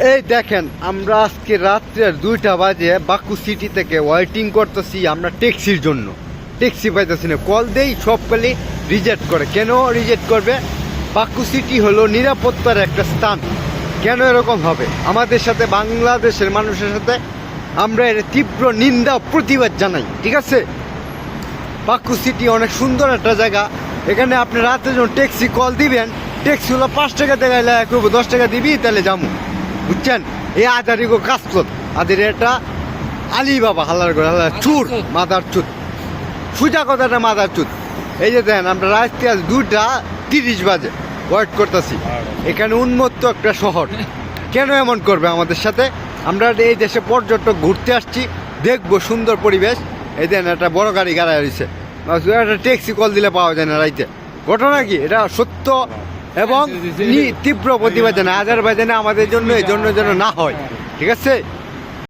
এই দেখেন আমরা আজকে রাত্রে 2টা বাজে বাকু সিটি থেকে ওয়েটিং করতেছি আমরা ট্যাক্সির জন্য। ট্যাক্সি পাইতেছি না, কল দেই সব কলই রিজেক্ট করে। কেন রিজেক্ট করবে? বাকু সিটি হলো নিরাপত্তার একটা স্থান। কেন এরকম হবে? আমাদের সাথে বাংলাদেশের মানুষের সাথে আমরা এর তীব্র নিন্দা প্রতিবাদ জানাই, ঠিক আছে? বাকু সিটি অনেক সুন্দর একটা জায়গা। এখানে আপনি রাতে যখন ট্যাক্সি কল দিবেন, ট্যাক্সি হলো 5 টাকা দেখাইলে 10 টাকা দিবি, তাহলে যাবো, বুঝছেন? এই আদারিগো কাজ কর আদের এটা আলী বাবা হালার করে হালার চুর মাদার চুত, সুজা কথাটা মাদার চুত। এই যে দেন আমরা রাত্রি আজ 2:30 বাজে ওয়েট করতেছি। এখানে উন্মত্ত একটা শহর, কেন এমন করবে আমাদের সাথে? আমরা এই দেশে পর্যটক ঘুরতে আসছি, দেখবো সুন্দর পরিবেশ। এই দেন একটা বড় গাড়ি গাড়া হয়েছে, একটা ট্যাক্সি কল দিলে পাওয়া যায় না রাইতে। ঘটনা কি এটা সত্য এবং তীব্র প্রতিবাদ জানায়। আজারবাইজানে আমাদের জন্য এই জন্য যেন না হয়, ঠিক আছে?